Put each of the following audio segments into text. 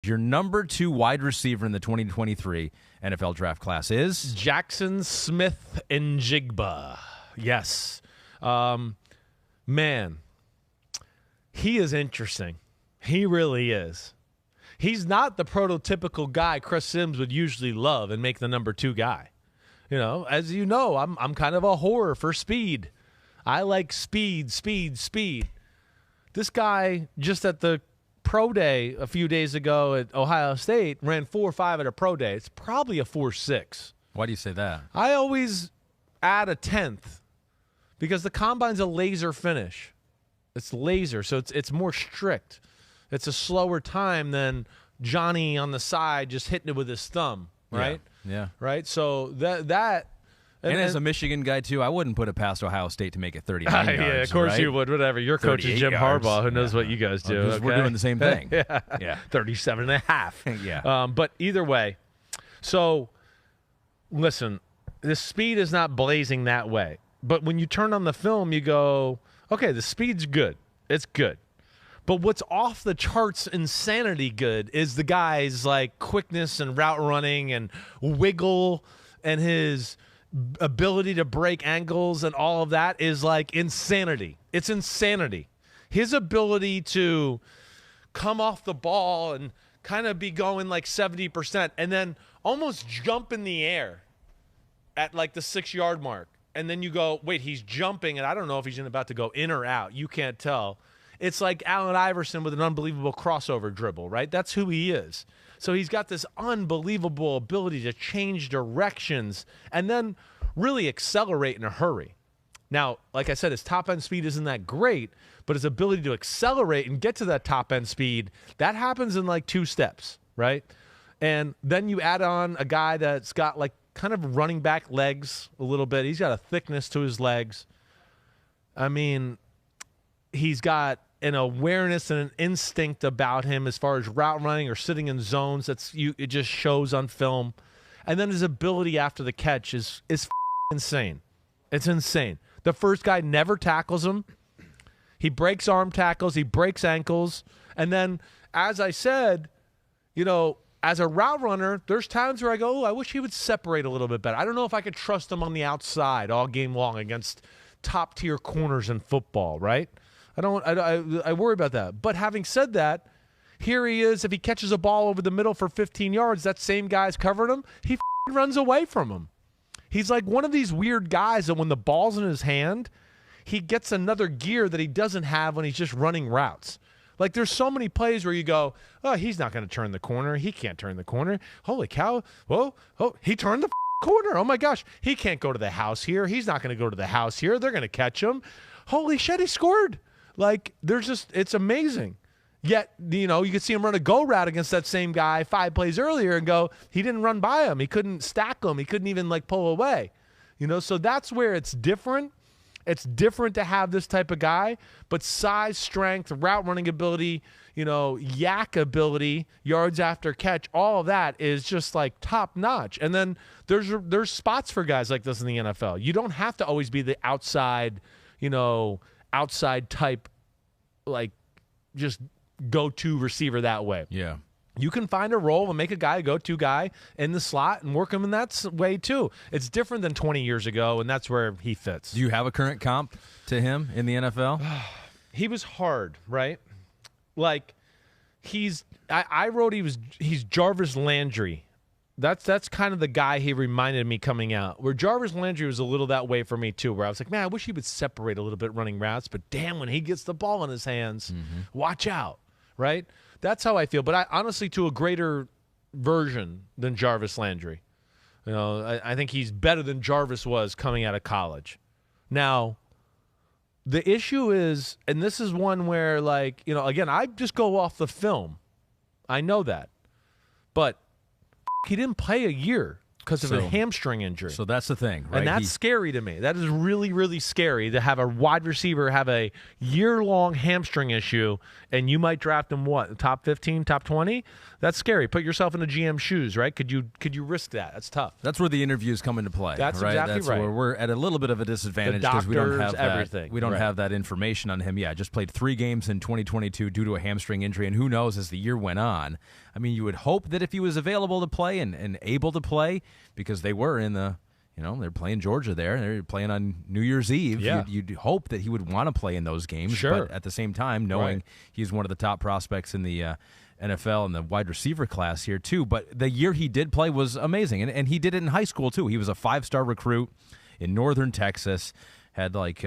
Your number 2 wide receiver in the 2023 NFL draft class is? Jaxon Smith-Njigba. Yes. Man, he is interesting. He really is. He's not the prototypical guy Chris Simms would usually love and make the number 2 guy. You know, as you know, I'm kind of a whore for speed. I like speed. This guy, just at the pro day a few days ago at Ohio State, ran 4.5 at a pro day. It's probably a 4.6. Why do you say that? I always add a 10th because the combine's a laser finish. It's laser, so it's more strict. It's a slower time than Johnny on the side just hitting it with his thumb, right? Yeah. Right? So that and as a Michigan guy, too, I wouldn't put it past Ohio State to make it 39 yards. Yeah, of course right? you would. Whatever. Your coach is Jim Harbaugh. Who knows what you guys do? Okay? We're doing the same thing. Yeah. 37.5. Yeah. But either way, so listen, the speed is not blazing that way. But when you turn on the film, you go, okay, the speed's good. It's good. But what's off the charts insanity good is the guy's like quickness and route running and wiggle and his ability to break angles and all of that is like insanity. It's insanity. His ability to come off the ball and kind of be going like 70% and then almost jump in the air at like the 6-yard mark. And then you go, wait, he's jumping, and I don't know if he's about to go in or out. You can't tell. It's like Allen Iverson with an unbelievable crossover dribble, right? That's who he is. So he's got this unbelievable ability to change directions and then really accelerate in a hurry. Now, like I said, his top-end speed isn't that great, but his ability to accelerate and get to that top-end speed, that happens in like 2 steps, right? And then you add on a guy that's got like kind of running back legs a little bit. He's got a thickness to his legs. I mean, he's got an awareness and an instinct about him as far as route running or sitting in zones. It just shows on film. And then his ability after the catch is insane. It's insane. The first guy never tackles him. He breaks arm tackles. He breaks ankles. And then, as I said, you know, as a route runner, there's times where I go, I wish he would separate a little bit better. I don't know if I could trust him on the outside all game long against top-tier corners in football, right? I worry about that. But having said that, here he is. If he catches a ball over the middle for 15 yards, that same guy's covering him. He runs away from him. He's like one of these weird guys that when the ball's in his hand, he gets another gear that he doesn't have when he's just running routes. Like there's so many plays where you go, oh, he's not going to turn the corner. He can't turn the corner. Holy cow. Whoa. Oh, he turned the corner. Oh, my gosh. He can't go to the house here. He's not going to go to the house here. They're going to catch him. Holy shit, he scored. Like, it's amazing. Yet, you know, you could see him run a go route against that same guy 5 plays earlier and go, he didn't run by him. He couldn't stack him. He couldn't even, like, pull away. You know, so that's where it's different. It's different to have this type of guy, but size, strength, route running ability, you know, yak ability, yards after catch, all of that is just like top notch. And then there's spots for guys like this in the NFL. You don't have to always be the outside, you know, outside type, like just go-to receiver that way. Yeah. You can find a role and make a guy a go-to guy in the slot and work him in that way too. It's different than 20 years ago, and that's where he fits. Do you have a current comp to him in the NFL? He was hard, right? Like I wrote he's Jarvis Landry. That's kind of the guy he reminded me coming out. Where Jarvis Landry was a little that way for me too, where I was like, man, I wish he would separate a little bit running routes, but damn, when he gets the ball in his hands, watch out, right? That's how I feel. But I honestly, to a greater version than Jarvis Landry. You know, I think he's better than Jarvis was coming out of college. Now, the issue is, and this is one where, like, you know, again, I just go off the film. I know that. But he didn't play a year because of a hamstring injury. So that's the thing, right? And that's scary to me. That is really, really scary to have a wide receiver have a year-long hamstring issue, and you might draft him, what, top 15, top 20? That's scary. Put yourself in the GM shoes, right? Could you risk that? That's tough. That's where the interviews come into play. That's right? exactly That's right. Where we're at a little bit of a disadvantage because we don't have everything. That. We don't have that information on him. Yeah, just played 3 games in 2022 due to a hamstring injury, and who knows as the year went on. I mean, you would hope that if he was available to play and able to play, because they were in the, they're playing Georgia there. They're playing on New Year's Eve. Yeah. You'd hope that he would want to play in those games. Sure. But at the same time, knowing he's one of the top prospects in the NFL and the wide receiver class here, too. But the year he did play was amazing. And he did it in high school, too. He was a 5-star recruit in northern Texas, had like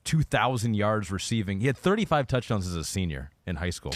2,000 yards receiving. He had 35 touchdowns as a senior in high school.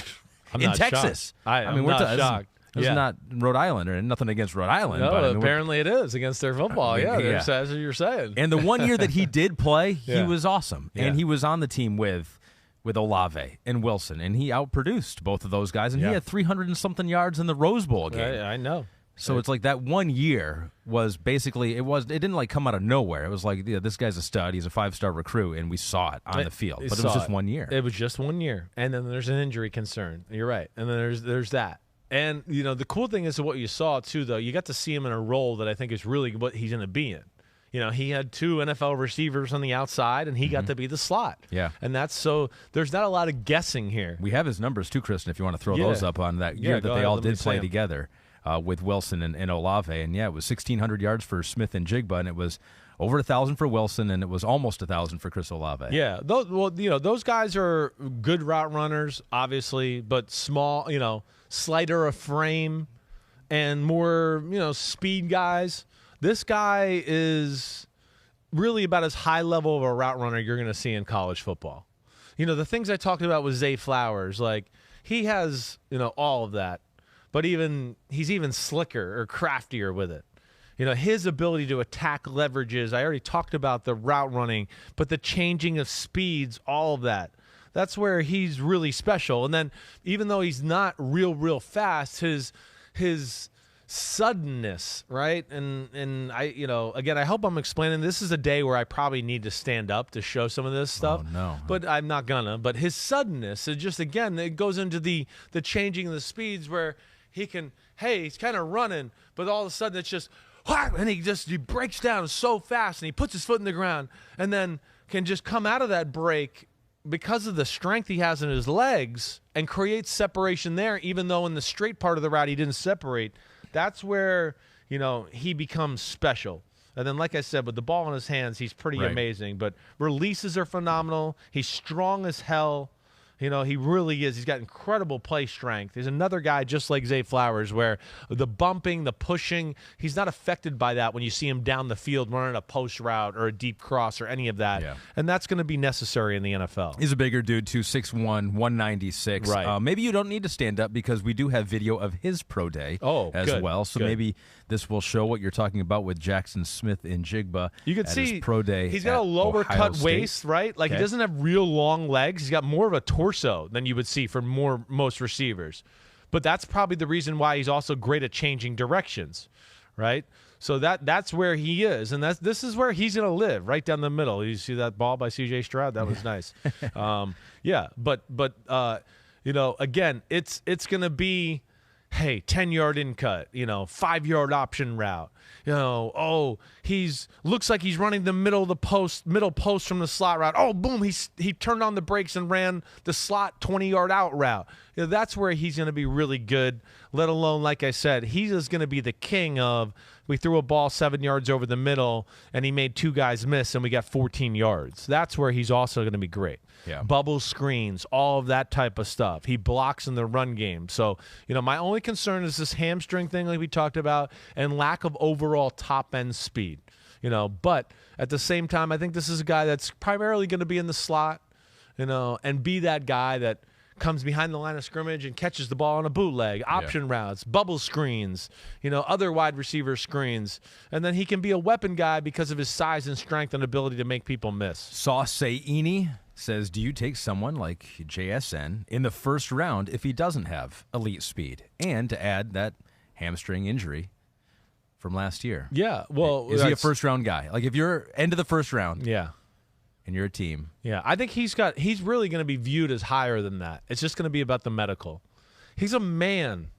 I'm in not Texas. Shocked. I'm not shocked. This is not Rhode Island, or nothing against Rhode Island. No, but I mean, apparently it is against their football. That's what you're saying. And the one year that he did play, he Yeah. was awesome. Yeah. And he was on the team with Olave and Wilson, and he outproduced both of those guys. And he had 300 and something yards in the Rose Bowl game. I know. So it's like that 1 year was basically it didn't like come out of nowhere. It was like, this guy's a stud. He's a 5-star recruit, and we saw it on the field. But it was just 1 year. It was just 1 year, and then there's an injury concern. You're right, and then there's that. And the cool thing is what you saw too, though. You got to see him in a role that I think is really what he's going to be in. He had 2 NFL receivers on the outside, and he got to be the slot. Yeah. And there's not a lot of guessing here. We have his numbers too, Kristen, if you want to throw those up on that year that they all did play together with Wilson and Olave. And, it was 1,600 yards for Smith-Njigba, and it was over 1,000 for Wilson, and it was almost 1,000 for Chris Olave. Yeah. Those guys are good route runners, obviously, but small, slighter of frame and more, speed guys. This guy is really about as high level of a route runner you're going to see in college football. The things I talked about with Zay Flowers, like he has, all of that, but he's even slicker or craftier with it. His ability to attack leverages. I already talked about the route running, but the changing of speeds, all of that. That's where he's really special. And then even though he's not real fast, his suddenness, right? And I, again, I hope I'm explaining. This is a day where I probably need to stand up to show some of this stuff. Oh, no. But I'm not gonna. But his suddenness, it just, again, it goes into the changing of the speeds where he can, he's kind of running, but all of a sudden it's just, and he breaks down so fast and he puts his foot in the ground and then can just come out of that break because of the strength he has in his legs and creates separation there, even though in the straight part of the route he didn't separate. That's where, he becomes special. And then, like I said, with the ball in his hands, he's pretty amazing. But releases are phenomenal. He's strong as hell. He really is. He's got incredible play strength. He's another guy just like Zay Flowers where the bumping, the pushing, he's not affected by that when you see him down the field running a post route or a deep cross or any of that. Yeah. And that's going to be necessary in the NFL. He's a bigger dude, too, 6'1", 196. Right. Maybe you don't need to stand up because we do have video of his pro day as well. So maybe this will show what you're talking about with Jaxon Smith-Njigba. You can at see his pro day. He's got a lower Ohio cut State. waist, right? Like he doesn't have real long legs. He's got more of a torso than you would see for most receivers. But that's probably the reason why he's also great at changing directions, right? So that's where he is, and this is where he's going to live, right down the middle. You see that ball by C.J. Stroud? That was nice. But again, it's going to be, 10-yard in cut, 5-yard option route. He's looks like he's running the middle post from the slot route. Oh, boom, he turned on the brakes and ran the slot 20-yard out route. That's where he's going to be really good, let alone, like I said, he is going to be the king of, we threw a ball 7 yards over the middle, and he made 2 guys miss, and we got 14 yards. That's where he's also going to be great. Yeah. Bubble screens, all of that type of stuff. He blocks in the run game. So, my only concern is this hamstring thing like we talked about and lack of overall top-end speed. But at the same time, I think this is a guy that's primarily going to be in the slot, and be that guy that comes behind the line of scrimmage and catches the ball on a bootleg, option routes, bubble screens, other wide receiver screens. And then he can be a weapon guy because of his size and strength and ability to make people miss. Sauceini says, do you take someone like JSN in the first round if he doesn't have elite speed? And to add that hamstring injury from last year. Yeah, well, is he a first-round guy? Like if you're end of the first round, yeah, and you're a team, yeah, I think he's really going to be viewed as higher than that. It's just going to be about the medical. He's a man.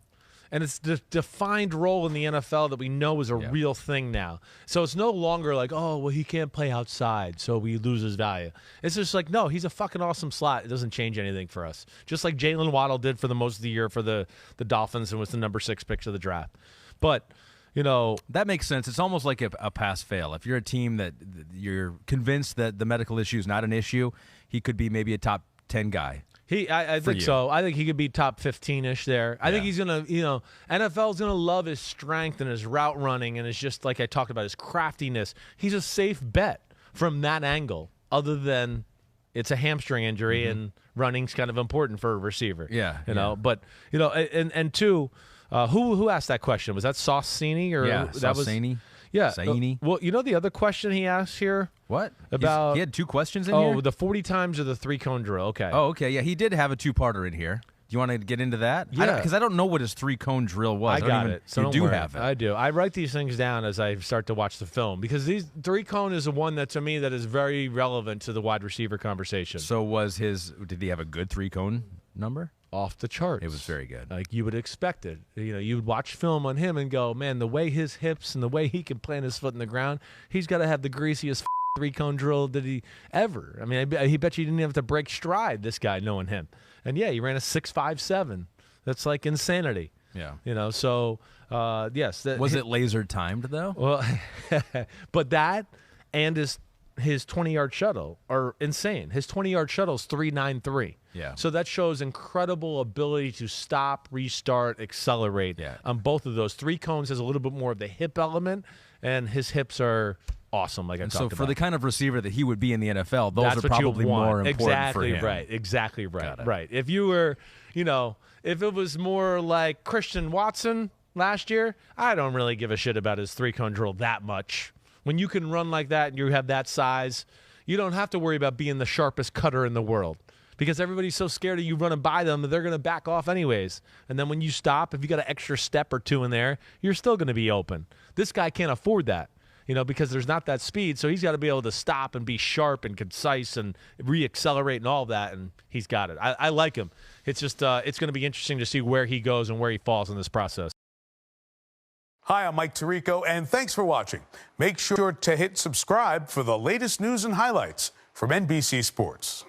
And it's the defined role in the NFL that we know is a real thing now. So it's no longer like, oh, well, he can't play outside, so we lose his value. It's just like, no, he's a fucking awesome slot. It doesn't change anything for us. Just like Jalen Waddle did for the most of the year for the Dolphins and was the number 6 pick of the draft. But, you know. That makes sense. It's almost like a pass-fail. If you're a team that you're convinced that the medical issue is not an issue, he could be maybe a top 10 guy. I think so. I think he could be top 15-ish there. I think he's going to, NFL's going to love his strength and his route running and his just, like I talked about, his craftiness. He's a safe bet from that angle, other than it's a hamstring injury and running's kind of important for a receiver. Yeah. You know, but, and two, who asked that question? Was that Saucini? Or that Saucini. Yeah. Saini. Well, the other question he asked here? What? About he had 2 questions in here? Oh, the 40 times or the 3-cone drill. Okay. Oh, okay. Yeah, he did have a 2-parter in here. Do you want to get into that? Yeah. Because I don't know what his 3-cone drill was. I got it. So you don't do worry. have it. I do. I write these things down as I start to watch the film because these 3-cone is the one that, to me, that is very relevant to the wide receiver conversation. So did he have a good 3-cone number? Off the charts. It was very good. Like you would expect it. You would watch film on him and go, man, the way his hips and the way he can plant his foot in the ground, he's got to have the greasiest 3-cone drill that he ever. I mean, he bet you didn't have to break stride, this guy, knowing him. And, he ran a 6.57. That's like insanity. Yeah. So, yes. Was it laser timed, though? Well, but that and his 20-yard shuttle are insane. His 20-yard shuttle is 3.93. Yeah. So that shows incredible ability to stop, restart, accelerate. Yeah. On both of those. 3 cones has a little bit more of the hip element, and his hips are awesome, like I talked about. So for the kind of receiver that he would be in the NFL, those That's are probably more important exactly for him. Right. Exactly right. Right. If you were, if it was more like Christian Watson last year, I don't really give a shit about his 3-cone drill that much. When you can run like that and you have that size, you don't have to worry about being the sharpest cutter in the world because everybody's so scared of you running by them that they're going to back off anyways. And then when you stop, if you got an extra step or 2 in there, you're still going to be open. This guy can't afford that, because there's not that speed. So he's got to be able to stop and be sharp and concise and re-accelerate and all that, and he's got it. I like him. It's just it's going to be interesting to see where he goes and where he falls in this process. Hi, I'm Mike Tirico, and thanks for watching. Make sure to hit subscribe for the latest news and highlights from NBC Sports.